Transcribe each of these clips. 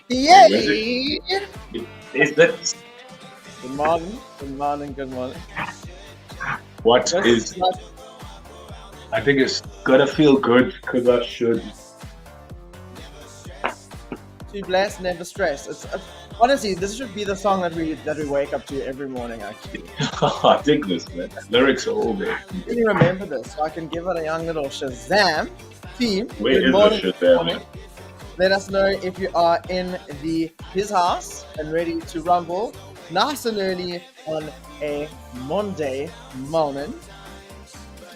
Yay! Is that Good morning, good morning, good morning. what This is? I think it's gonna feel good because I should. too blessed, never stressed. Honestly, this should be the song that we wake up to every morning. Actually, I dig this, man. Lyrics are all there. can you remember this? So I can give it a young little Shazam. Team, Where good is the morning, shit good there, morning. man? Let us know if you are in his house and ready to rumble nice and early on a Monday morning.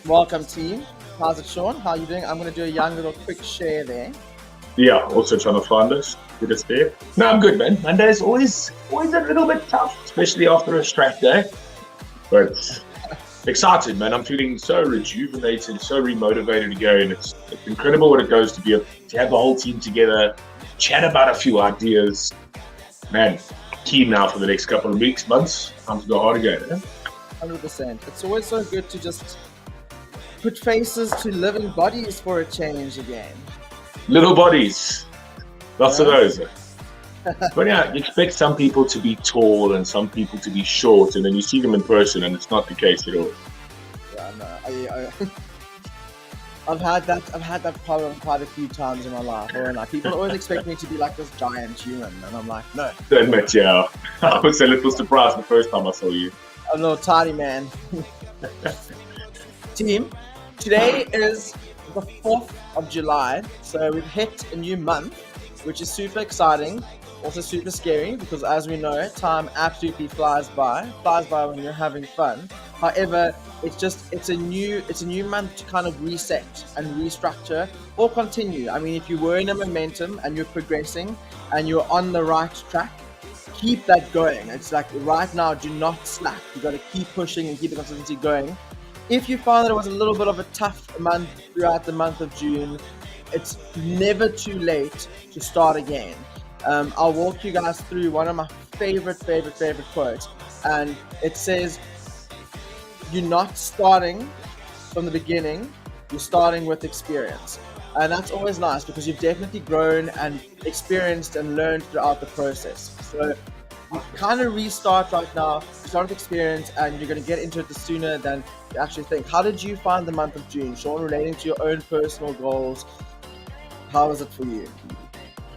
Welcome, team. How's it, Shaun? How are you doing? I'm going to do a young little quick share there. Yeah, also trying to find us. Did it there? No, I'm good, man. Monday's always a little bit tough, especially after a straight day. But excited, man. I'm feeling so rejuvenated, so remotivated again. It's incredible what it goes to have the whole team together, chat about a few ideas. Man, keen now for the next couple of weeks, months. Time to go hard again. 100%. It's always so good to just put faces to living bodies for a change again. Little bodies, lots of Yeah? those. But yeah, you expect some people to be tall and some people to be short, and then you see them in person, and it's not the case at all. Yeah, no. I've had that problem quite a few times in my life. Where like people always expect me to be like this giant human, and I'm like, no, To admit, yeah, I was a little surprised the first time I saw you. I'm a little tiny man. Team, today is the 4th of July, so we've hit a new month, which is super exciting, also super scary because as we know, time absolutely flies by when you're having fun. However, it's a new month to kind of reset and restructure or continue. I mean, if you were in a momentum and you're progressing and you're on the right track, keep that going. It's like right now, do not slack. You got to keep pushing and keep the consistency going. If you found that it was a little bit of a tough month throughout the month of June, it's never too late to start again. I'll walk you guys through one of my favorite quotes, and it says, "You're not starting from the beginning; you're starting with experience." And that's always nice because you've definitely grown and experienced and learned throughout the process. So you kind of restart right now, you start with experience, and you're going to get into it sooner than you actually think. How did you find the month of June, Shaun, relating to your own personal goals? How was it for you?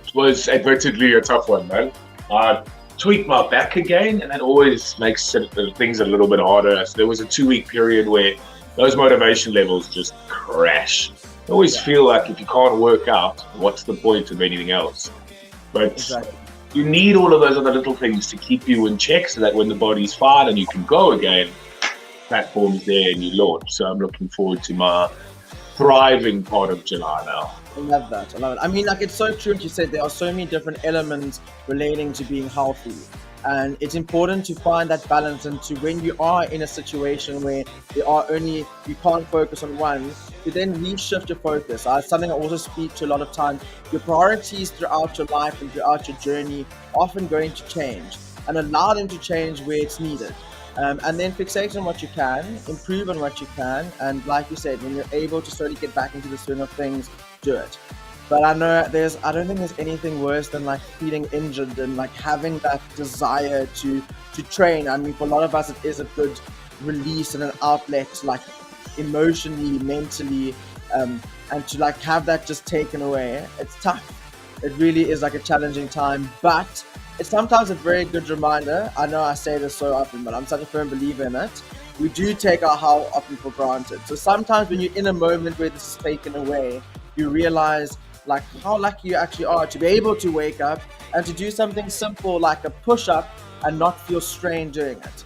It was admittedly a tough one, man. I tweaked my back again, and that always makes things a little bit harder. So there was a 2 week period where those motivation levels just crash. I always feel like if you can't work out, what's the point of anything else? But Exactly. you need all of those other little things to keep you in check so that when the body's fine and you can go again, platform's there and you launch. So I'm looking forward to my thriving part of July now. I love that. I love it. I mean, like, it's so true what you said. There are so many different elements relating to being healthy. And it's important to find that balance, and to, when you are in a situation where you can't focus on one, to then reshift your focus. Something I also speak to a lot of times. Your priorities throughout your life and throughout your journey are often going to change, and allow them to change where it's needed. And then fixate on what you can, improve on what you can, and like you said, when you're able to slowly get back into the swing of things, do it. But I don't think there's anything worse than like feeling injured and like having that desire to train. I mean, for a lot of us, it is a good release and an outlet, like emotionally, mentally, and to like have that just taken away. It's tough. It really is like a challenging time, but it's sometimes a very good reminder. I know I say this so often, but I'm such a firm believer in it. We do take our health often for granted. So sometimes when you're in a moment where this is taken away, you realize like how lucky you actually are to be able to wake up and to do something simple like a push-up and not feel strained doing it.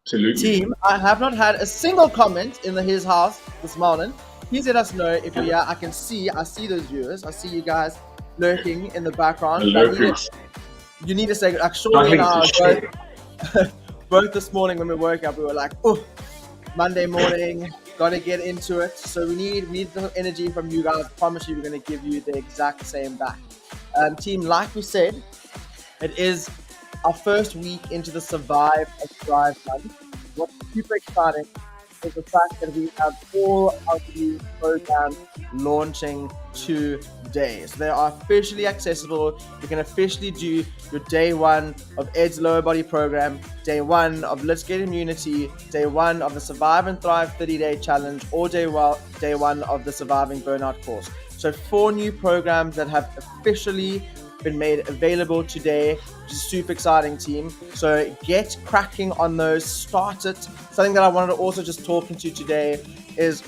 Absolutely. Team, I have not had a single comment in his house this morning. Please let us know if we are. I see those viewers. I see you guys lurking in the background. You need to say, like, Shaun and I both this morning when we woke up, we were like, oh, Monday morning, gotta get into it. So we need the energy from you guys. I promise you, we're gonna give you the exact same back. Team, like we said, it is our first week into the Survive and Thrive month. What's super exciting is the fact that we have all our new programs launching today. today. So they are officially accessible. You can officially do your day 1 of Ed's lower body program, day 1 of Let's Get Immunity, day 1 of the Survive and Thrive 30-day challenge, or day 1 of the Surviving Burnout course. So 4 new programs that have officially been made available today, which is super exciting, team. So get cracking on those, start it. Something that I wanted to also just talk into today is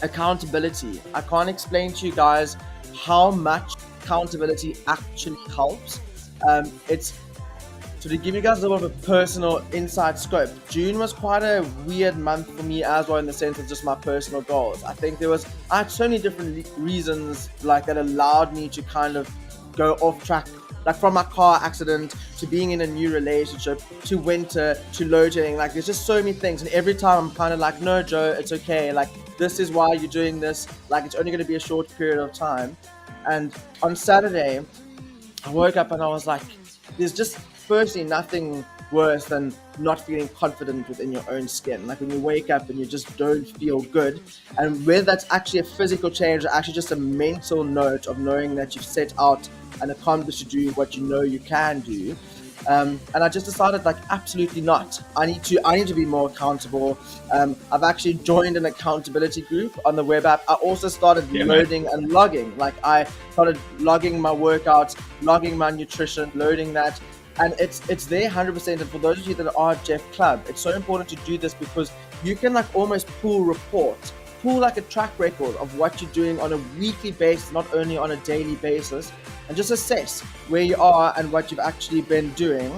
accountability. I can't explain to you guys how much accountability actually helps. So to give you guys a little bit of a personal inside scope, June was quite a weird month for me as well, in the sense of just my personal goals. I think I had so many different reasons like that allowed me to kind of go off track, like from my car accident to being in a new relationship to winter to load shedding. Like there's just so many things, and every time I'm kind of like, no, Joe, it's okay. Like this is why you're doing this. Like it's only going to be a short period of time. And on Saturday, I woke up and I was like, there's just firstly nothing worse than not feeling confident within your own skin. Like when you wake up and you just don't feel good, and whether that's actually a physical change or actually just a mental note of knowing that you've set out and accomplished to do what you know you can do. And I just decided, like, absolutely not. I need to be more accountable. I've actually joined an accountability group on the web app. I also started loading and logging. Like I started logging my workouts, logging my nutrition, loading that. And it's there 100%. And for those of you that are Jeff Club, it's so important to do this because you can like almost pull reports, pull like a track record of what you're doing on a weekly basis, not only on a daily basis, and just assess where you are and what you've actually been doing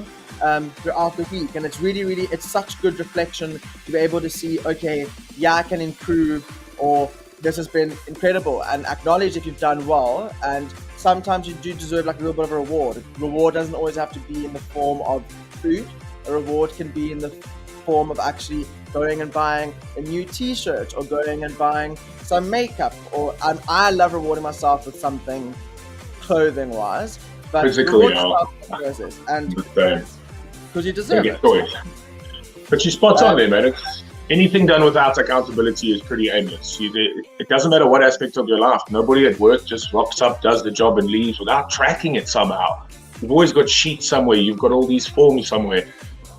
throughout the week. And it's really, really, it's such good reflection to be able to see, okay, yeah, I can improve, or this has been incredible, and acknowledge if you've done well. And sometimes you do deserve like a little bit of a reward. Reward doesn't always have to be in the form of food. A reward can be in the form of actually going and buying a new t-shirt or going and buying some makeup, or I love rewarding myself with something clothing wise, but physically, and because you deserve it. But you're spot on there, man. Anything done without accountability is pretty aimless. It doesn't matter what aspect of your life. Nobody at work just rocks up, does the job, and leaves without tracking it somehow. You've always got sheets somewhere. You've got all these forms somewhere.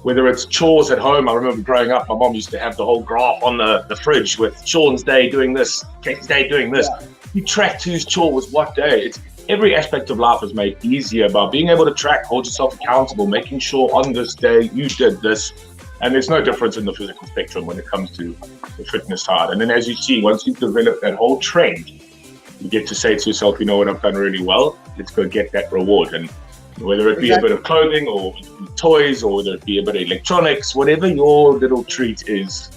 Whether it's chores at home, I remember growing up, my mom used to have the whole graph on the fridge with Shaun's day doing this, Kate's day doing this. Yeah. You tracked whose chore was what day. Every aspect of life is made easier by being able to track, hold yourself accountable, making sure on this day you did this. And there's no difference in the physical spectrum when it comes to the fitness side. And then as you see, once you've developed that whole trend, you get to say to yourself, you know what, I've done really well, let's go get that reward. And whether it be a bit of clothing or toys, or whether it be a bit of electronics, whatever your little treat is,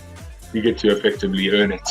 you get to effectively earn it.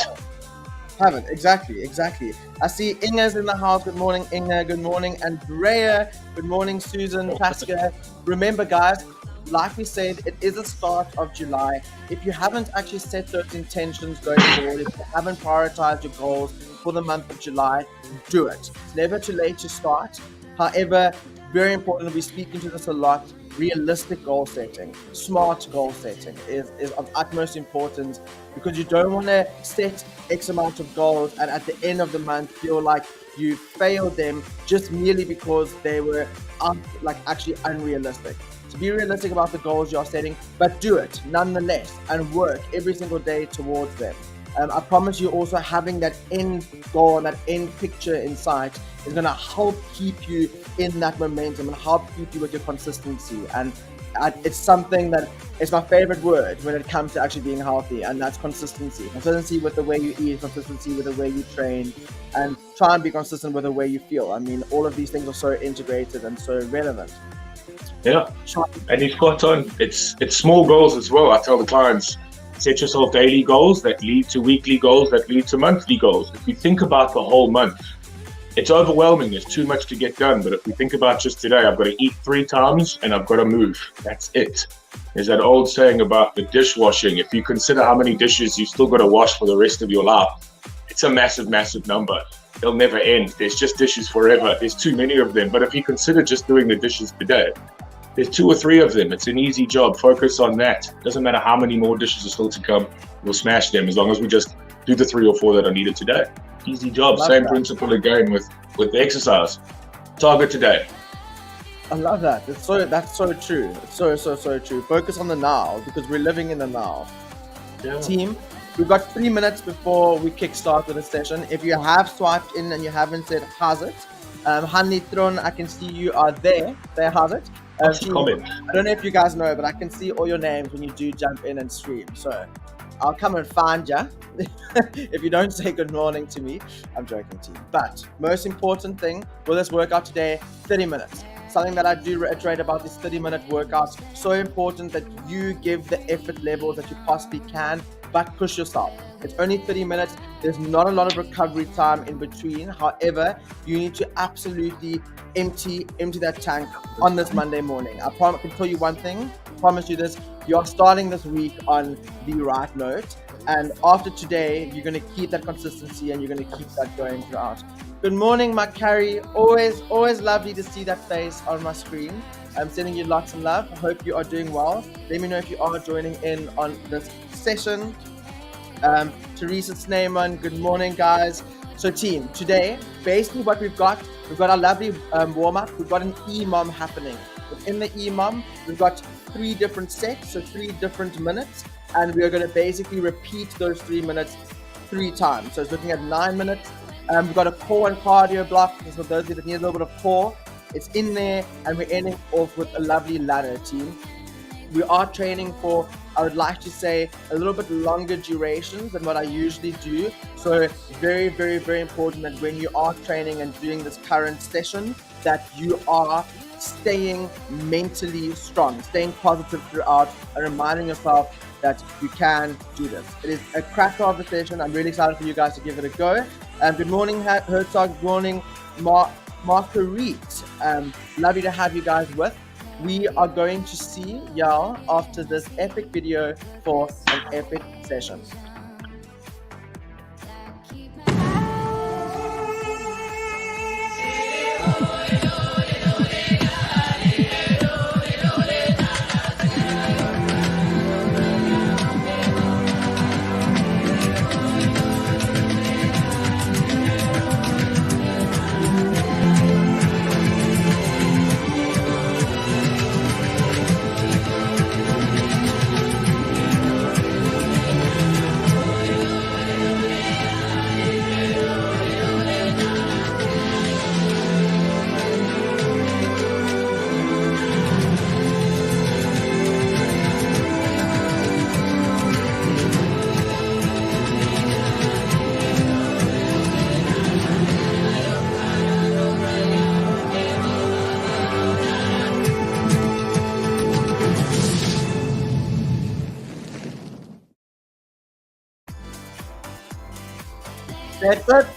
Have it. Exactly. I see Inga's in the house. Good morning, Inga. Good morning, Andrea. Good morning, Susan, Pascal. Remember, guys, like we said, it is the start of July. If you haven't actually set those intentions going forward, if you haven't prioritized your goals for the month of July, do it. It's never too late to start. However, very important, we're speaking to this a lot, realistic goal setting, smart goal setting is of utmost importance, because you don't want to set X amount of goals and at the end of the month feel like you failed them just merely because they were actually unrealistic. So be realistic about the goals you're setting, but do it nonetheless and work every single day towards them. I promise you, also having that end goal and that end picture in sight is going to help keep you in that momentum and help keep you with your consistency. And it's something that is my favorite word when it comes to actually being healthy, and that's consistency. Consistency with the way you eat, consistency with the way you train, and try and be consistent with the way you feel. I mean, all of these things are so integrated and so relevant. Yeah, and you've got on, it's small goals as well. I tell the clients, set yourself daily goals that lead to weekly goals that lead to monthly goals. If you think about the whole month, it's overwhelming. There's too much to get done. But if we think about just today, I've got to eat 3 times and I've got to move. That's it. There's that old saying about the dishwashing. If you consider how many dishes you've still got to wash for the rest of your life, it's a massive, massive number. They'll never end. There's just dishes forever. There's too many of them. But if you consider just doing the dishes today, there's 2 or 3 of them. It's an easy job. Focus on that. Doesn't matter how many more dishes are still to come. We'll smash them as long as we just do the 3 or 4 that are needed today. Easy job. Love Same that. principle again with the exercise. Target today. I love that. That's so true. It's so true. Focus on the now because we're living in the now. Yeah. Team, we've got 3 minutes before we kickstart with the session. If you have swiped in and you haven't said how's it, Hanitron, I can see you are there. There, how's it? What's the Team, comment? I don't know if you guys know, but I can see all your names when you do jump in and stream. So I'll come and find ya. If you don't say good morning to me, I'm joking, team. But most important thing with this workout today, 30 minutes. Something that I do reiterate about these 30-minute workouts, so important that you give the effort levels that you possibly can, but push yourself. It's only 30 minutes. There's not a lot of recovery time in between. However, you need to absolutely empty that tank on this Monday morning. I can tell you one thing, I promise you this, you're starting this week on the right note. And after today, you're going to keep that consistency and you're going to keep that going throughout. Good morning, my Carrie. Always lovely to see that face on my screen. I'm sending you lots of love. I hope you are doing well. Let me know if you are joining in on this session. Teresa Sneyman, good morning, guys. So team, today, basically what we've got our lovely warm-up. We've got an EMOM happening. Within the EMOM, we've got 3 different sets, so 3 different minutes. And we are going to basically repeat those 3 minutes 3 times. So it's looking at 9 minutes. We've got a core and cardio block. So for those of you that need a little bit of core, it's in there. And we're ending off with a lovely ladder, team. We are training for, I would like to say, a little bit longer durations than what I usually do. So very, very, very important that when you are training and doing this current session, that you are staying mentally strong, staying positive throughout, and reminding yourself that you can do this. It is a cracker of a session. I'm really excited for you guys to give it a go. Good morning, Herzog. Good morning, Marguerite. Lovely to have you guys with. We are going to see y'all after this epic video for an epic session.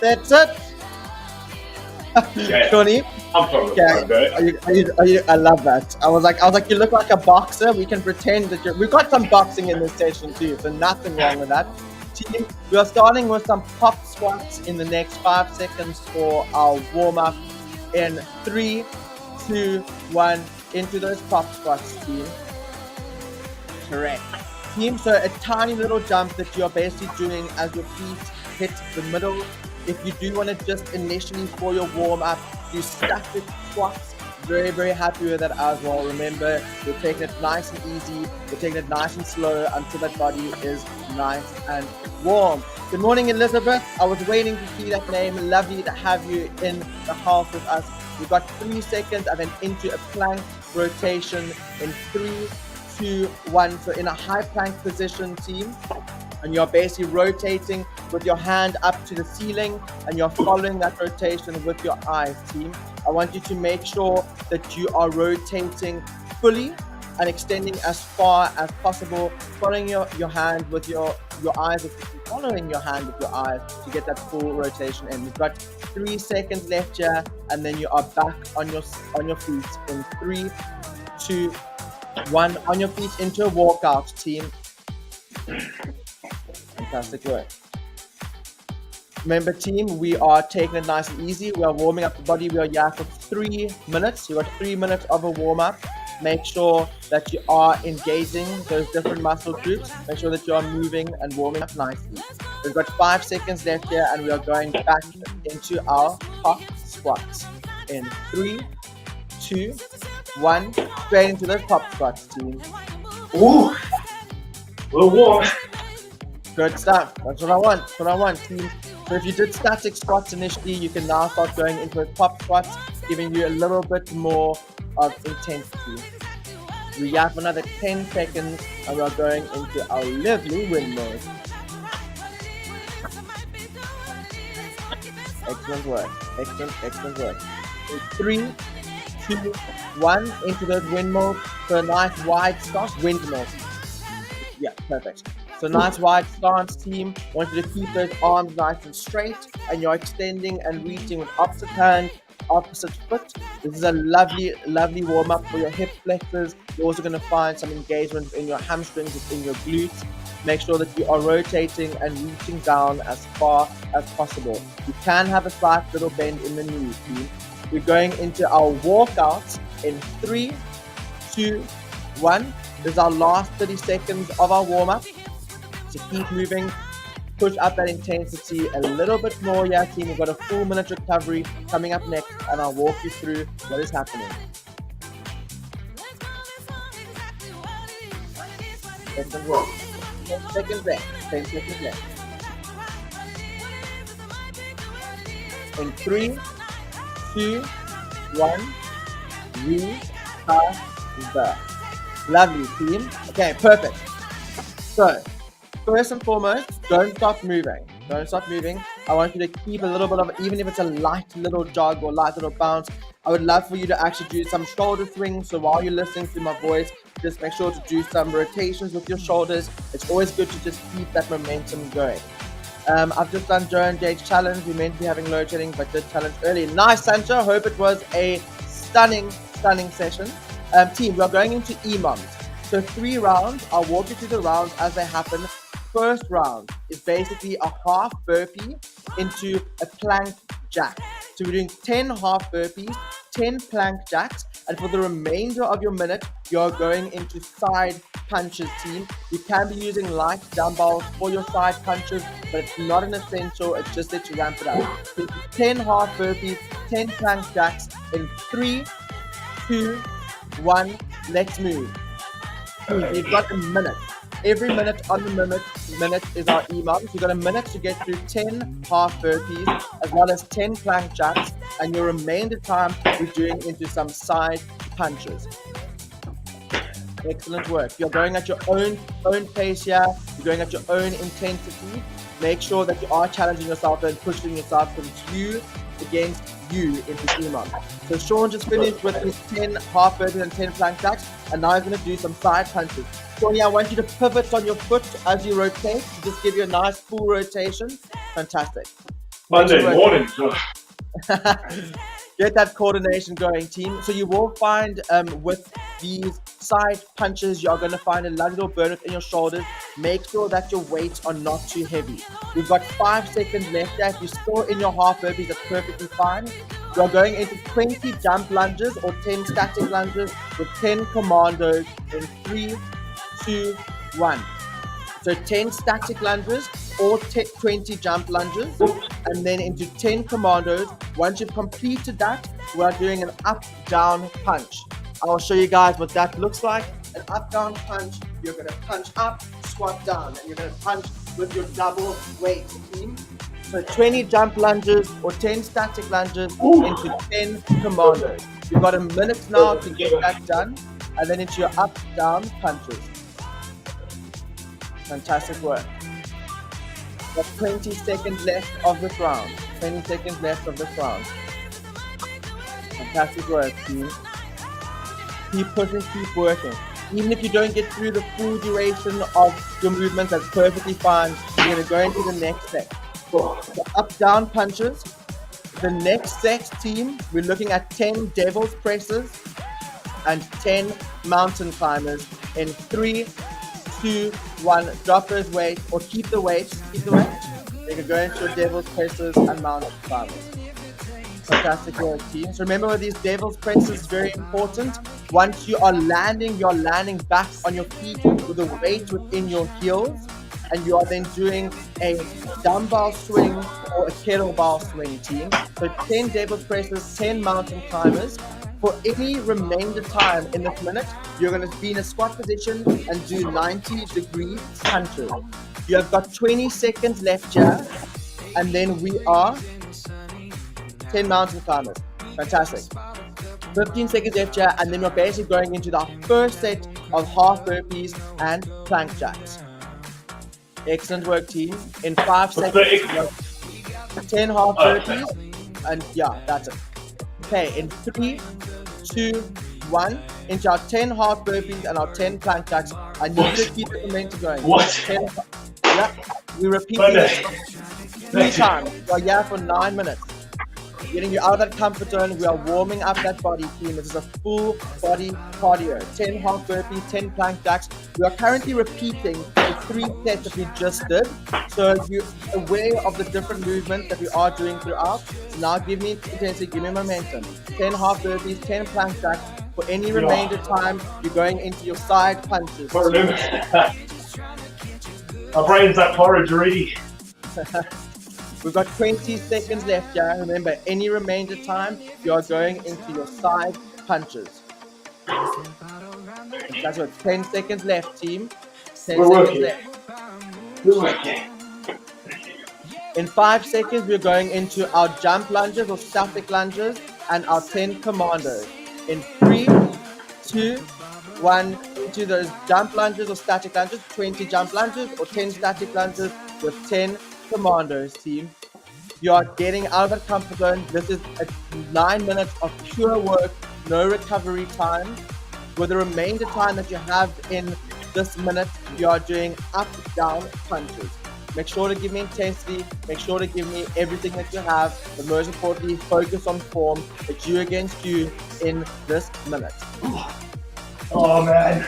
That's it. Yeah. Tony, I'm from I love that. I was like, you look like a boxer. We can pretend that we've got some boxing in this session too, so nothing wrong with that. Team, we are starting with some pop squats in the next 5 seconds for our warm up. In 3, 2, 1, into those pop squats, team. Correct. Team, so a tiny little jump that you're basically doing as your feet hit the middle. If you do want to just initially for your warm up, do static squats. Very, very happy with that as well. Remember, we're taking it nice and easy. We're taking it nice and slow until that body is nice and warm. Good morning, Elizabeth. I was waiting to see that name. Lovely to have you in the house with us. We've got 3 seconds and then into a plank rotation in 3, 2, 1. So in a high plank position, team. And you're basically rotating with your hand up to the ceiling and you're following that rotation with your eyes, team. I want you to make sure that you are rotating fully and extending as far as possible, following your hand with your eyes, following your hand with your eyes to get that full rotation in. You've got 3 seconds left here and then you are back on your feet in 3, 2, 1. On your feet into a walkout, team. Fantastic work. Remember, team, we are taking it nice and easy. We are warming up the body. We are here for 3 minutes. You got 3 minutes of a warm-up. Make sure that you are engaging those different muscle groups. Make sure that you are moving and warming up nicely. We've got 5 seconds left here, and we are going back into our top squats. In 3, 2, 1, straight into the top squats, team. Ooh, a little warm. Good stuff. That's what I want. That's what I want, team. So if you did static squats initially, you can now start going into the top squats, giving you a little bit more of intensity. We have another 10 seconds, and we're going into our lovely windmill. Excellent work. Excellent work. In 3, 2, 1, into those windmills. So a nice wide stance, windmill. Yeah, perfect. So nice wide stance, team. Want you to keep those arms nice and straight, and you're extending and reaching with opposite hand, opposite foot. This is a lovely warm up for your hip flexors. You're also going to find some engagement in your hamstrings, within your glutes. Make sure that you are rotating and reaching down as far as possible. You can have a slight little bend in the knee, team. We're going into our walkouts in 3, 2, 1. This is our last 30 seconds of our warm up. So keep moving. Push up that intensity a little bit more, yeah, team. We've got a full minute recovery coming up next, and I'll walk you through what is happening. 10 seconds left. 10 seconds left. In 3, 2, 1, restart. Lovely, team. Okay, perfect. So, first and foremost, don't stop moving. Don't stop moving. I want you to keep a little bit of, even if it's a light little jog or light little bounce, I would love for you to actually do some shoulder swings. So while you're listening to my voice, just make sure to do some rotations with your shoulders. It's always good to just keep that momentum going. I've just done Joe and Jake's challenge. We meant to be having load shedding, but did challenge early. Nice, Sancho. Hope it was a stunning session. Team, we're going into EMOMs. So 3 rounds. I'll walk you through the rounds as they happen. First round is basically a half burpee into a plank jack. So we're doing 10 half burpees, 10 plank jacks, and for the remainder of your minute, you're going into side punches, team. You can be using light dumbbells for your side punches, but it's not an essential. It's just that you ramp it up. So 10 half burpees, 10 plank jacks in 3, 2, 1. Let's move. You've got a minute. Every minute on the minute is our EMOM. So you've got a minute to get through 10 half burpees as well as 10 plank jacks, and your remainder time we're doing into some side punches. Excellent work. You're going at your own pace here. You're going at your own intensity. Make sure that you are challenging yourself and pushing yourself from you against you into EMOM. So Shaun just finished with his 10 half burpees and 10 plank jacks, and now he's going to do some side punches. Shaun, I want you to pivot on your foot as you rotate to just give you a nice full rotation. Fantastic. Monday morning. Get that coordination going, team. So you will find with these side punches, you're going to find a little burn in your shoulders. Make sure that your weights are not too heavy. We've got 5 seconds left there. If you're still in your half burpees, that's perfectly fine. We're going into 20 jump lunges or 10 static lunges with 10 commandos in 3, 2, 1. So 10 static lunges or 20 jump lunges, and then into 10 commandos. Once you've completed that, we're doing an up-down punch. I'll show you guys what that looks like. An up-down punch, you're going to punch up, squat down, and you're going to punch with your double weight, team. So 20 jump lunges or 10 static lunges into 10 commandos. You've got a minute now to get that done, and then into your up-down punches. Fantastic work. Got 20 seconds left of this round. 20 seconds left of this round. Fantastic work, team. Keep pushing, keep working. Even if you don't get through the full duration of your movement, that's perfectly fine. You're going to go into the next set. The up-down punches. The next set, team, we're looking at 10 devil's presses and 10 mountain climbers in 3, 2, 1. Drop those weights or keep the weights. You can go into your devil's presses and mountain climbers. Fantastic work, team. So remember, with these devil's presses, is very important. Once you are landing, you're landing back on your feet with the weight within your heels. and you are then doing a dumbbell swing or a kettlebell swing, team. So 10 deadlift presses, 10 mountain climbers. For any remainder time in this minute, you're going to be in a squat position and do 90-degree punches. You have got 20 seconds left here, and then we are 10 mountain climbers. Fantastic. 15 seconds left here, and then we're basically going into the first set of half burpees and plank jacks. Excellent work, team. In 5 seconds, 10 half burpees, and yeah, that's it. Okay, in 3, 2, 1, into our 10 half burpees and our 10 plank jacks. I need you to keep the momentum going. What? 10, yeah, we repeat this 3 times. We're here for 9 minutes. Getting you out of that comfort zone. We are warming up that body, team. This is a full body cardio. 10 half burpees, 10 plank jacks. We are currently repeating the 3 sets that we just did. So you're aware of the different movements that we are doing throughout. So now give me intensity, give me momentum. 10 half burpees, 10 plank jacks. For any remainder time, you're going into your side punches. I remember. My brain's that porridge already. We've got 20 seconds left here. Remember, any remainder time, you are going into your side punches. That's what, 10 seconds left, team. 10 We're seconds working. left. We're working. In 5 seconds, we're going into our jump lunges or static lunges and our 10 commandos. In 3, 2, 1, into those jump lunges or static lunges, 20 jump lunges or 10 static lunges with 10 commandos, team. You are getting out of that comfort zone. This is 9 minutes of pure work, no recovery time. With the remainder time that you have in this minute, you are doing up, down punches. Make sure to give me intensity. Make sure to give me everything that you have. But most importantly, focus on form. It's you against you in this minute. Oh man.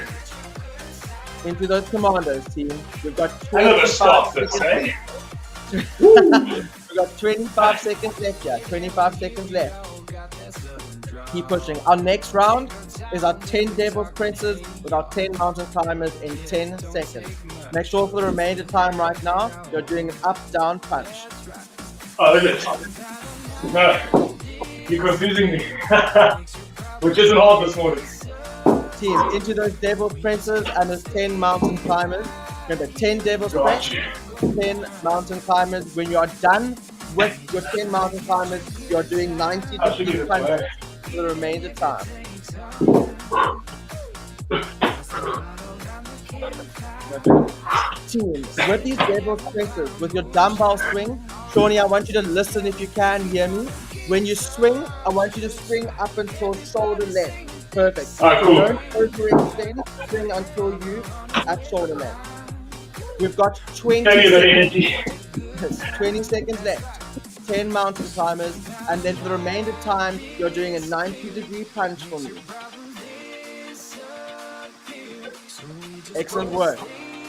Into those commandos, team. We've got I never stop this, eh? We've got 25 seconds left here. 25 seconds left. Keep pushing. Our next round is our 10 deadlift presses with our 10 mountain climbers in 10 seconds. Make sure for the remainder time right now, you're doing an up-down punch. Oh, look at it. No, you're confusing me. Which isn't hard this morning. Team, into those deadlift presses and those 10 mountain climbers. Remember, 10 deadlift presses, 10 mountain climbers. When you are done with your 10 mountain climbers, you're doing 90-degree punches for the remainder time. Team, with these deadlift presses, with your dumbbell swing, Shawnee, I want you to listen if you can hear me. When you swing, I want you to swing up until shoulder length. Perfect. Alright, cool. Don't overextend, swing until you at shoulder length. We've got 20 seconds left. 10 mountain climbers, and then for the remainder time, you're doing a 90-degree punch for me. Excellent work.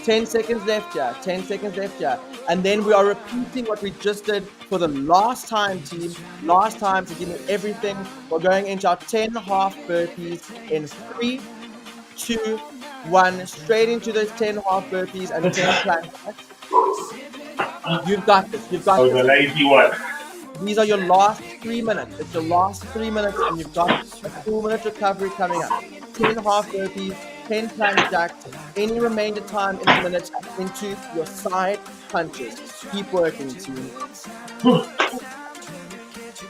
10 seconds left here. 10 seconds left here. And then we are repeating what we just did for the last time, team. Last time to give me everything. We're going into our 10 half burpees in 3, 2, 1. Straight into those 10 half burpees and 10 plank jacks. You've got this. You've got this. The lazy one. These are your last 3 minutes. It's your last 3 minutes, and you've got a 4-minute recovery coming up. 10 half burpees, 10 plank jacks, any remainder time in the minute into your side punches. Keep working, team.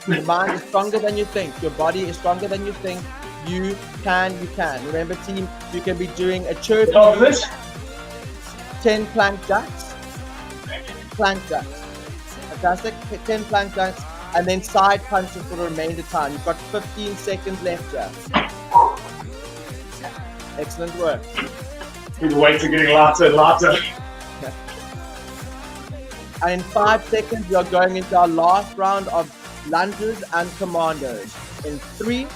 Your mind is stronger than you think. Your body is stronger than you think. You can. Remember, team, you can be doing a chirpy 10 plank jacks. Fantastic. 10 plank jacks, and then side punches for the remainder time. You've got 15 seconds left here. Excellent work. His weights are getting lighter and lighter. And in 5 seconds, we are going into our last round of lunges and commandos. In 3,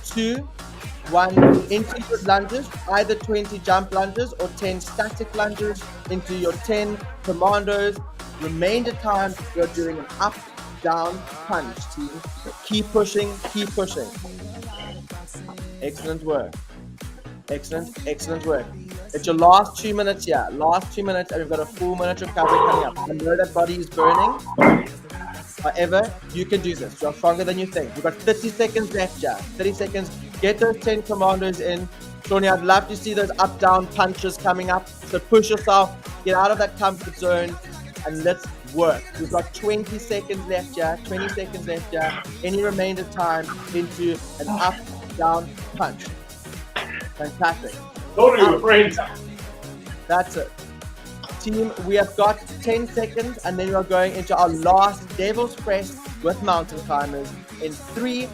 2, 1, into your lunges, either 20 jump lunges or 10 static lunges into your 10 commandos. Remainder time, you're doing an up, down punch, team. Keep pushing. Excellent work. Excellent work. It's your last 2 minutes here. Last 2 minutes, and we've got a full minute recovery coming up. I know that body is burning. However, you can do this. You're stronger than you think. We've got 30 seconds left, Jack. 30 seconds. Get those 10 commandos in. Shawnee, I'd love to see those up-down punches coming up. So push yourself. Get out of that comfort zone. And let's work. We've got 20 seconds left, Jack. 20 seconds left, Jack. Any remainder time into an up-down punch. Fantastic. Don't be afraid. That's it. Team, we have got 10 seconds and then we are going into our last devil's press with mountain climbers in 3,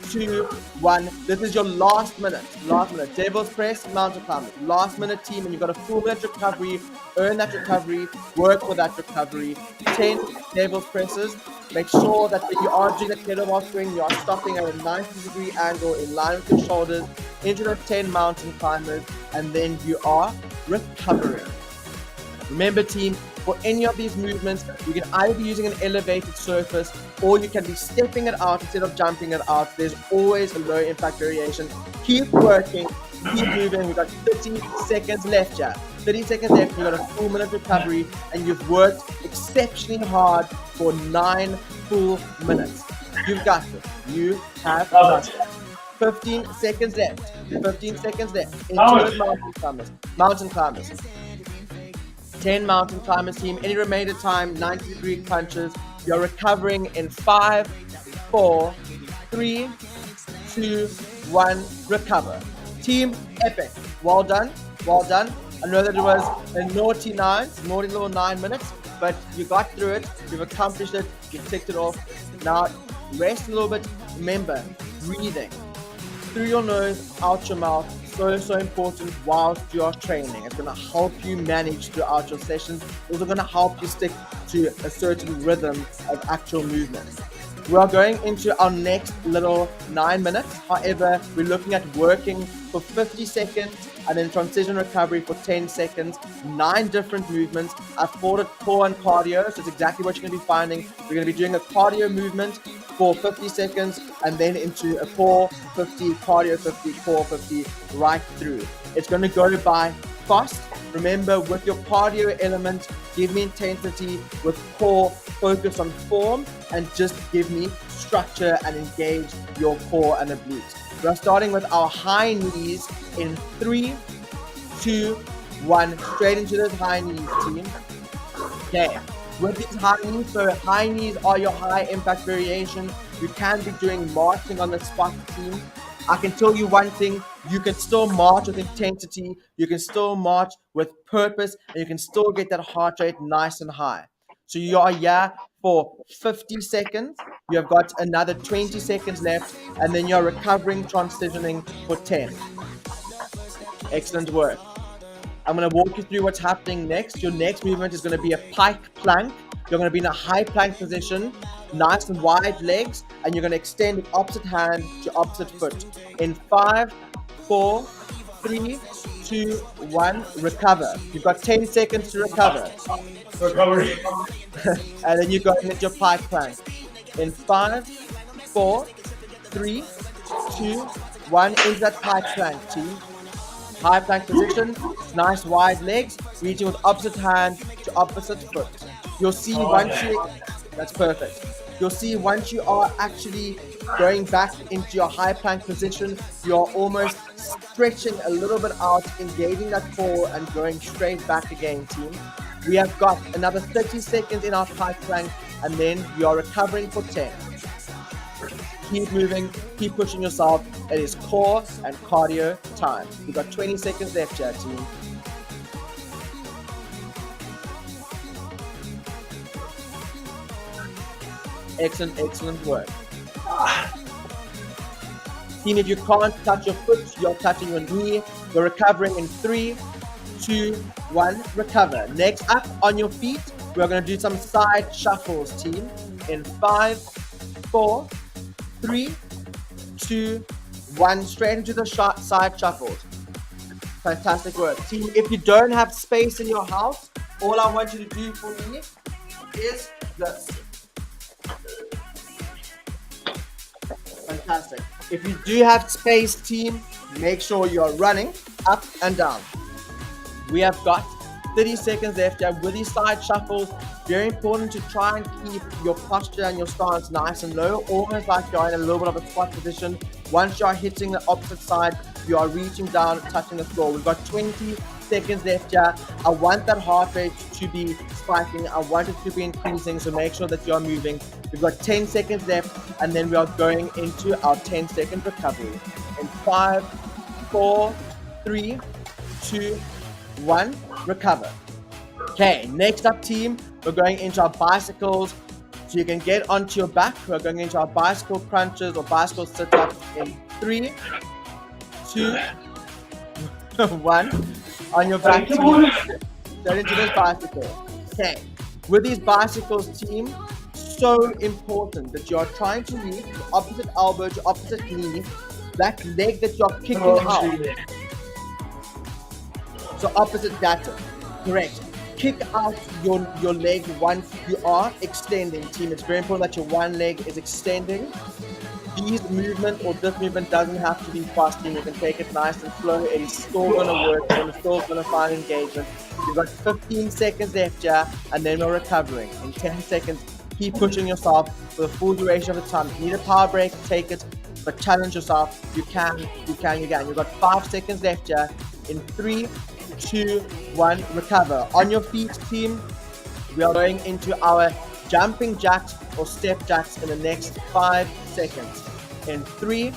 2, 1. This is your last minute. Devil's press, mountain climbers. Last minute, team, and you've got a full minute recovery. Earn that recovery. Work for that recovery. 10 devil's presses. Make sure that when you are doing the kettlebell swing, you are stopping at a 90-degree angle in line with your shoulders into the 10 mountain climbers, and then you are recovering. Remember, team, for any of these movements, you can either be using an elevated surface or you can be stepping it out instead of jumping it out. There's always a low impact variation. Keep working, keep moving. We've got 30 seconds left, yeah. 30 seconds left, you've got a full minute recovery, and you've worked exceptionally hard for 9 full minutes. You've got this. You have got it. 15 seconds left. 15 seconds left. Into those mountain climbers. 10 mountain climbers, team. Any remainder time, 90-degree punches. You're recovering in 5, 4, 3, 2, 1. Recover. Team, epic. Well done. Well done. I know that it was a naughty little 9 minutes, but you got through it. You've accomplished it. You ticked it off. Now, rest a little bit. Remember, breathing through your nose, out your mouth. So important whilst you are training. It's going to help you manage throughout your sessions. It's also going to help you stick to a certain rhythm of actual movements. We are going into our next little 9 minutes. However, we're looking at working for 50 seconds and then transition recovery for 10 seconds. 9 different movements. I've called it core and cardio, so it's exactly what you're going to be finding. We're going to be doing a cardio movement for 50 seconds and then into a core 50, cardio 50, core 50, right through. It's going to go by fast. Remember, with your cardio element, give me intensity. With core, focus on form and just give me structure and engage your core and obliques. We're starting with our high knees in 3, 2, 1. Straight into those high knees, team. Okay. With these high knees, so high knees are your high impact variation. You can be doing marching on the spot, team. I can tell you one thing, you can still march with intensity, you can still march with purpose, and you can still get that heart rate nice and high. So you are here for 50 seconds, you have got another 20 seconds left, and then you're recovering, transitioning for 10. Excellent work. I'm going to walk you through what's happening next. Your next movement is going to be a pike plank. You're going to be in a high plank position, nice and wide legs, and you're going to extend with opposite hand to opposite foot. In 5, 4, 3, 2, 1, recover. You've got 10 seconds to recover. Recovery. And then you go into your pike plank. In 5, 4, 3, 2, 1, into that pike plank, team. High plank position, nice wide legs, reaching with opposite hand to opposite foot. You'll see that's perfect. You'll see once you are actually going back into your high plank position, you're almost stretching a little bit out, engaging that core and going straight back again, team. We have got another 30 seconds in our pike plank and then you are recovering for 10. Keep moving, keep pushing yourself. It is core and cardio time. We've got 20 seconds left here, team. Excellent work. Team, if you can't touch your foot, you're touching your knee. You're recovering in 3, 2, 1, recover. Next up, on your feet, we're going to do some side shuffles, team. In 5, 4, 3, 2, 1, straight into the side shuffles. Fantastic work. Team, if you don't have space in your house, all I want you to do for me is this. Fantastic. If you do have space, team, make sure you're running up and down. We have got 30 seconds left here with these side shuffles. Very important to try and keep your posture and your stance nice and low, almost like you're in a little bit of a squat position. Once you're hitting the opposite side, you are reaching down, touching the floor. We've got 20 seconds left here. I want that heart rate to be spiking. I want it to be increasing, so make sure that you're moving. We've got 10 seconds left, and then we are going into our 10-second recovery. In 5, 4, 3, 2, 1, recover. Okay, next up, team, we're going into our bicycles. So you can get onto your back. We're going into our bicycle crunches or bicycle sit-ups in 3, 2, 1. On your back, team. Get into this bicycle. Okay, with these bicycles, team, so important that you are trying to reach your opposite elbow to opposite knee, that leg that you're kicking out. So opposite that, correct. Kick out your leg once you are extending, team. It's very important that your one leg is extending. These movement or this movement doesn't have to be fast, team. You can take it nice and slow. It is still going to work. You're still going to find engagement. You've got 15 seconds left here, and then we're recovering. In 10 seconds, keep pushing yourself for the full duration of the time. If you need a power break, take it, but challenge yourself. You can. You've got 5 seconds left here. In 3, 2, 1, recover. On your feet, team. We are going into our jumping jacks or step jacks in the next 5 seconds. In 3,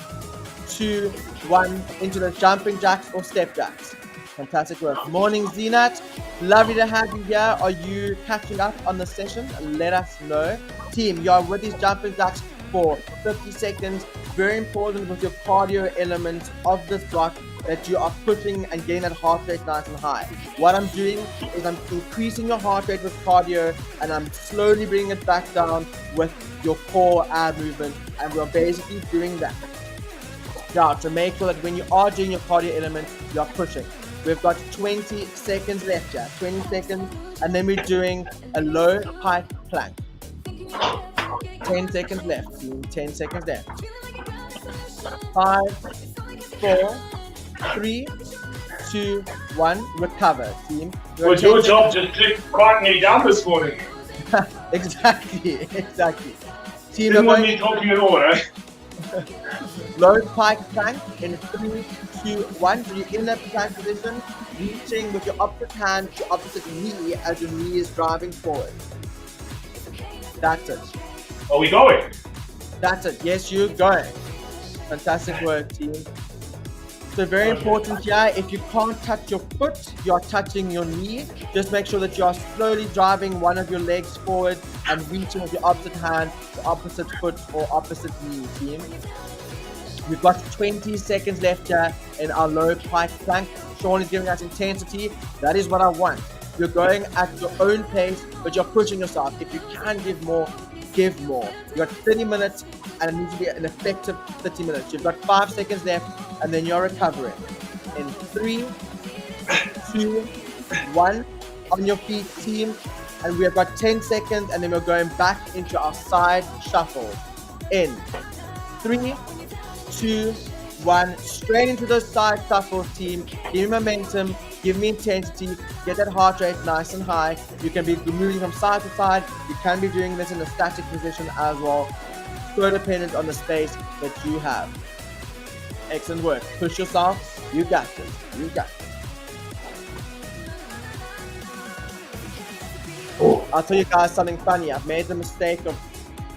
2, 1, into the jumping jacks or step jacks. Fantastic work. Morning, Zenat. Lovely to have you here. Are you catching up on the session? Let us know. Team, you are with these jumping jacks for 50 seconds. Very important with your cardio element of this block that you are pushing and getting that heart rate nice and high. What I'm doing is I'm increasing your heart rate with cardio, and I'm slowly bringing it back down with your core ab movement, and we're basically doing that. Now, to make sure that when you are doing your cardio element, you're pushing. We've got 20 seconds left here, 20 seconds, and then we're doing a low pike plank. 10 seconds left, team, 10 seconds left. 5, 4, 3, 2, 1, recover, team. Was your job just to quieten me down this morning? Exactly. Team, Didn't want me talking at all, eh? Low pike plank in 3, 2, 1. So you're in that plank position, reaching with your opposite hand to opposite knee as your knee is driving forward. That's it. Are we going? That's it. Yes, you're going. Fantastic work, team. So very important here, if you can't touch your foot, you're touching your knee. Just make sure that you are slowly driving one of your legs forward and reaching with your opposite hand, the opposite foot or opposite knee, team. We've got 20 seconds left here in our low pike plank. Shaun is giving us intensity. That is what I want. You're going at your own pace, but you're pushing yourself. If you can give more, give more. You've got 30 minutes, and it needs to be an effective 30 minutes. You've got 5 seconds left, and then you're recovering. In 3, 2, 1, on your feet, team. And we have got 10 seconds, and then we're going back into our side shuffle. In 3, 2, 1, straight into those side shuffles, team. Give me momentum, give me intensity, get that heart rate nice and high. You can be moving from side to side. You can be doing this in a static position as well. So dependent on the space that you have. Excellent work. Push yourself. You got this. You got this. I'll tell you guys something funny. I've made the mistake of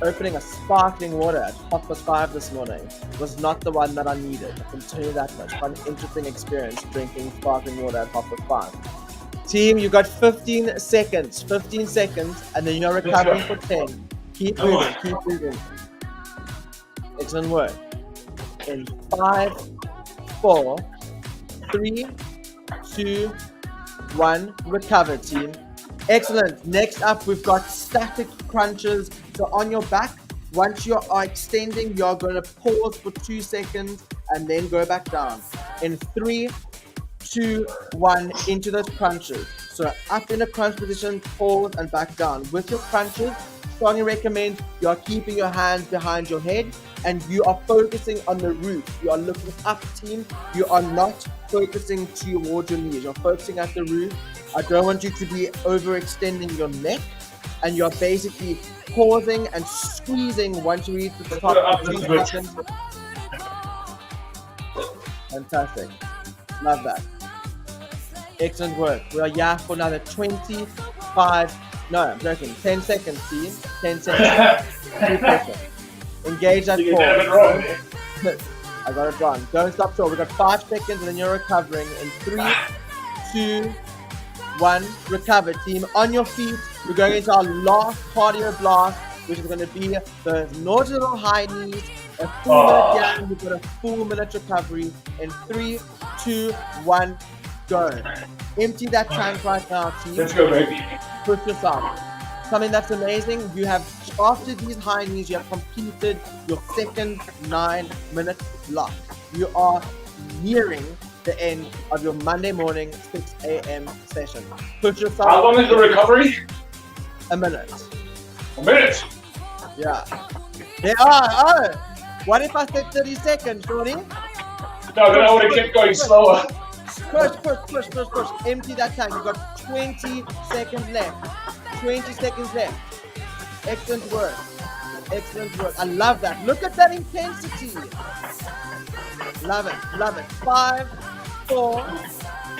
opening a sparkling water at 5:30 this morning. It was not the one that I needed. I can tell you that much. Quite an interesting experience drinking sparkling water at 5:30. Team, you got 15 seconds. 15 seconds, and then you're recovering for 10. Keep moving. Keep moving. Excellent work. In 5, 4, 3, 2, 1, recover, team. Excellent. Next up, we've got static crunches. So on your back, once you are extending, you're going to pause for 2 seconds and then go back down. In 3, 2, 1, into those crunches. So up in a crunch position, pause and back down. With your crunches, strongly recommend you are keeping your hands behind your head and you are focusing on the roof. You are looking up, team. You are not focusing towards your knees. You're focusing at the roof. I don't want you to be overextending your neck, and you're basically pausing and squeezing once you reach the top of 2 seconds. Fantastic. Love that. Excellent work. We are here for another 10 seconds, team. 10 seconds. Engage that core. I got it wrong. Don't stop short. We've got 5 seconds and then you're recovering in 3, 2, 1. Recover, team. On your feet. We're going into our last cardio blast, which is going to be the nautical high knees. A full minute down. We've got a full minute recovery in 3, 2, 1. Go. Empty that tank right now, team. Let's go, baby. Push yourself. Something that's amazing, you have, after these high knees, you have completed your second 9-minute block. You are nearing the end of your Monday morning 6 a.m. session. Push yourself. How long is the recovery? A minute. A minute? Yeah. They are. Oh. What if I said 30 seconds, Shorty? No, then I would have kept going slower. Push. Empty that tank. You've got 20 seconds left. 20 seconds left. Excellent work. I love that. Look at that intensity. Love it. 5, 4,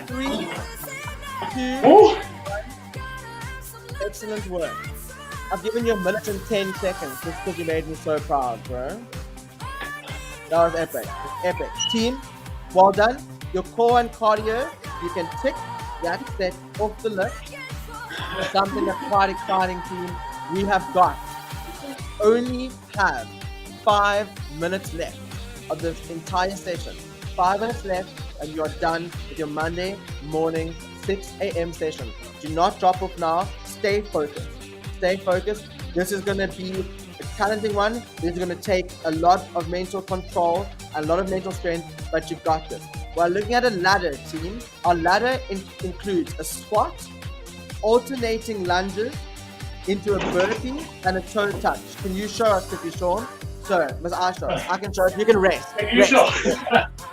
3, 2, 1. Excellent work. I've given you a minute and 10 seconds just because you made me so proud, bro. That was epic. Team, well done. Your core and cardio, you can tick that set off the list. Something that's quite exciting, team. We have only have 5 minutes left of this entire session. 5 minutes left and you are done with your Monday morning 6 a.m. session. Do not drop off now. Stay focused. This is going to be a challenging one. This is going to take a lot of mental control, a lot of mental strength, but you got this. We're looking at a ladder, team. Our ladder includes a squat, alternating lunges into a burpee, and a toe touch. Can you show us quickly, Shaun? So, must I show us? I can show us. You can rest. You show.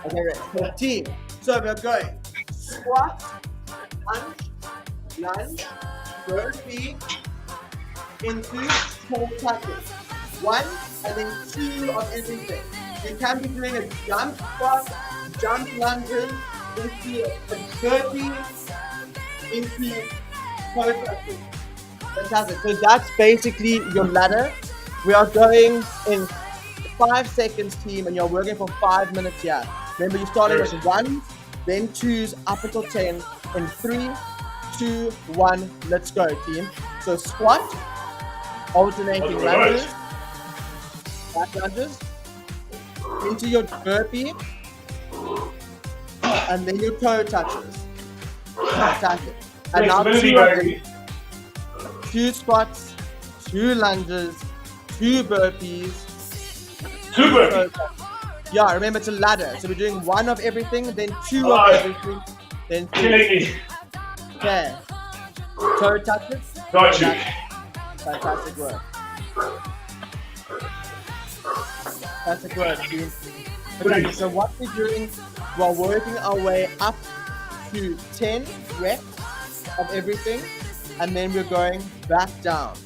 Okay, rest. Team. So we're going squat, lunge, burpee, into toe touches. 1 and then 2 of everything. You can be doing a jump squat, jump lunges, into a burpee, into toe touches. Fantastic. So that's basically your ladder. We are going in 5 seconds, team, and you're working for 5 minutes here. Remember, you started with 1, then 2s, up until 10. In 3, 2, 1, let's go, team. So squat, alternating lunges, back lunges, into your burpee, and then your toe touches. Fantastic. And now 2 squats, 2 lunges, 2 burpees. 2 burpees. Yeah, remember it's a ladder. So we're doing 1 of everything, then 2 of everything, then 3. Killing me. Okay. Toe touches. Got you. Fantastic work. Fantastic work, team. Okay, so what we're doing, we're working our way up to 10 reps of everything, and then we're going back down.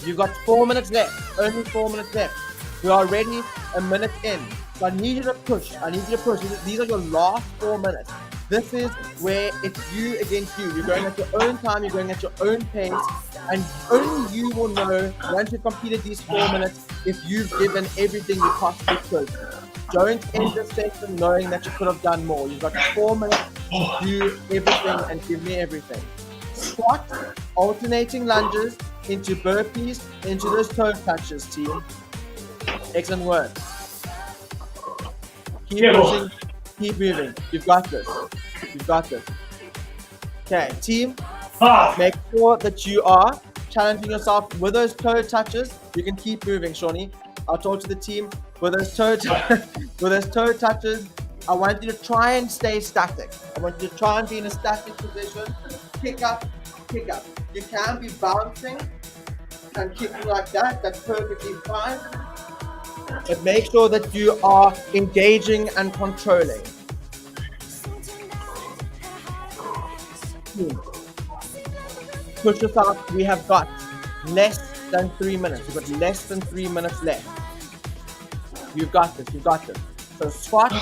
You've got 4 minutes left, only 4 minutes left. We are already a minute in. So I need you to push. These are your last 4 minutes. This is where it's you against you. You're going at your own time, you're going at your own pace, and only you will know once you've completed these 4 minutes if you've given everything you possibly could. Don't end the session knowing that you could have done more. You've got 4 minutes to do everything and give me everything. Squat, alternating lunges into burpees, into those toe touches, team. Excellent work. Keep pushing, keep moving. You've got this. Okay, team, make sure that you are challenging yourself with those toe touches. You can keep moving, Shawnee. I'll talk to the team. With those toe touches, I want you to try and stay static. I want you to try and be in a static position. Pick up. You can be bouncing and kicking like that. That's perfectly fine. But make sure that you are engaging and controlling. Push yourself. We have got less than 3 minutes. We've got less than 3 minutes left. You've got this. You've got this. So squat,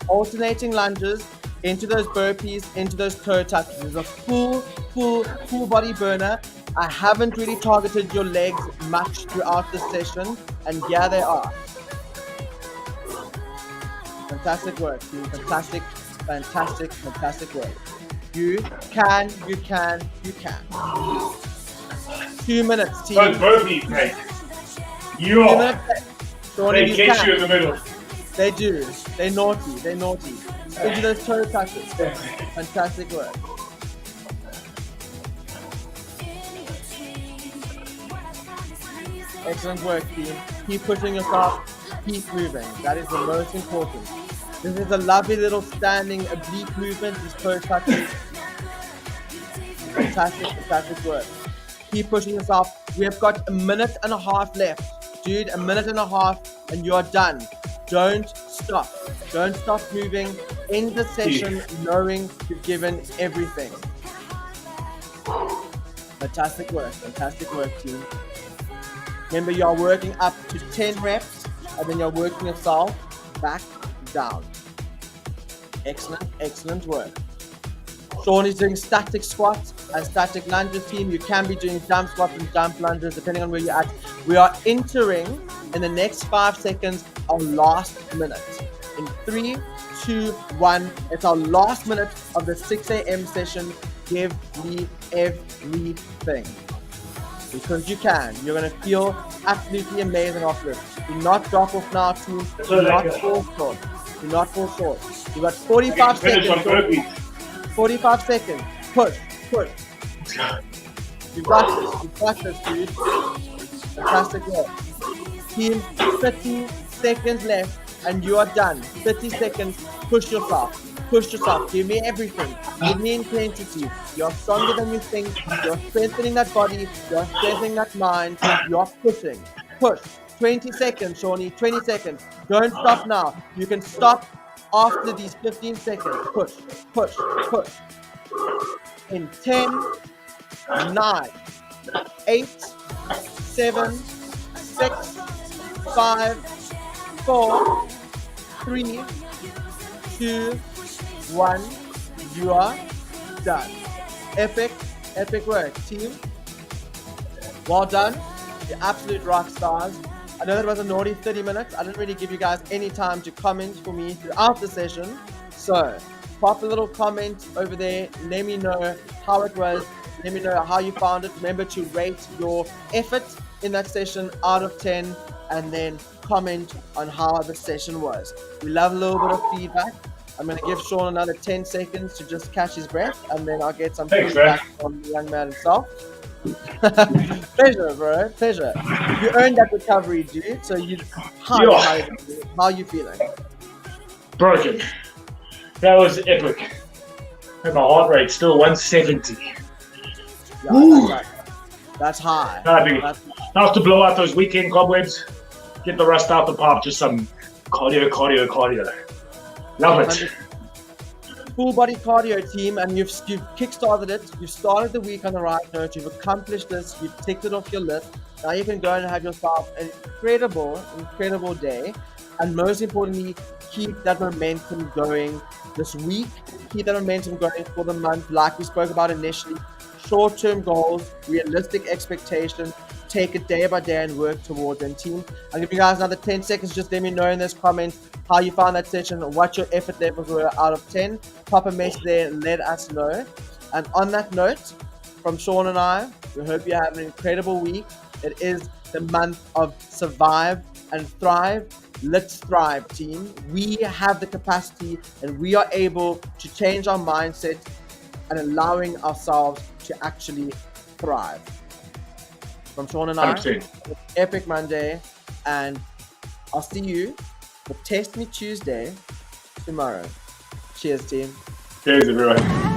alternating lunges into those burpees, into those toe touches. It's a full body burner. I haven't really targeted your legs much throughout this session, and here they are. Fantastic work, team. Fantastic work. You can. 2 minutes, team. Those burpees, mate. 2 minutes. They catch you in the middle. They do. They're naughty. Into those toe touches. Fantastic work. Excellent work, team. Keep pushing yourself. Keep moving. That is the most important. This is a lovely little standing oblique movement. These toe touches. Fantastic work. Keep pushing yourself. We have got 1.5 minutes left. Dude, 1.5 minutes and you are done. Don't stop. Don't stop moving. End the session knowing you've given everything. Fantastic work, team. Remember, you are working up to 10 reps and then you're working yourself back down. Excellent work. Shaun is doing static squats and static lunges, team. You can be doing jump squats and jump lunges depending on where you're at. We are entering in the next 5 seconds our last minute. In 3, 2, 1. It's our last minute of the 6 a.m. session. Give me everything. Because you can. You're going to feel absolutely amazing after this. Do not drop off now, team. Do not fall short. You've got 45 seconds. 45 seconds. Push. You've got this, dude. Fantastic work. Team, 30 seconds left and you are done. 30 seconds. Push yourself. Give me everything. Give me intensity. You're stronger than you think. You're strengthening that body. You're strengthening that mind. You're pushing. Push. 20 seconds, Shawnee. 20 seconds. Don't stop now. You can stop after these 15 seconds. Push. In 10, 9, 8, 7, 6, 5, 4, 3, 2, 1. You are done. Epic work, team. Well done. You're absolute rock stars. I know that was a naughty 30 minutes. I didn't really give you guys any time to comment for me throughout the session. So, pop a little comment over there. Let me know how it was. Let me know how you found it. Remember to rate your effort in that session out of 10 and then comment on how the session was. We love a little bit of feedback. I'm going to give Shaun another 10 seconds to just catch his breath and then I'll get some feedback from the young man himself. Pleasure, bro. Pleasure. You earned that recovery, dude. So how are you feeling? Broken. That was epic. And my heart rate still 170. Yeah, that's high. Now I have to blow out those weekend cobwebs, get the rust out the pipe, just some cardio. Love it. Full body cardio, team, and you've kickstarted it. You've started the week on the right note. You've accomplished this. You've ticked it off your list. Now you can go and have yourself an incredible day. And most importantly, keep that momentum going this week. Keep that momentum going for the month, like we spoke about initially. Short-term goals, realistic expectations. Take it day by day and work towards them, team. I'll give you guys another 10 seconds. Just let me know in those comments how you found that session, what your effort levels were out of 10. Pop a message there and let us know. And on that note, from Shaun and I, we hope you have an incredible week. It is the month of survive and thrive. Let's thrive, team. We have the capacity and we are able to change our mindset and allowing ourselves to actually thrive. From Shaun and I, epic Monday, and I'll see you for Test Me Tuesday tomorrow. Cheers, team. Cheers, everyone.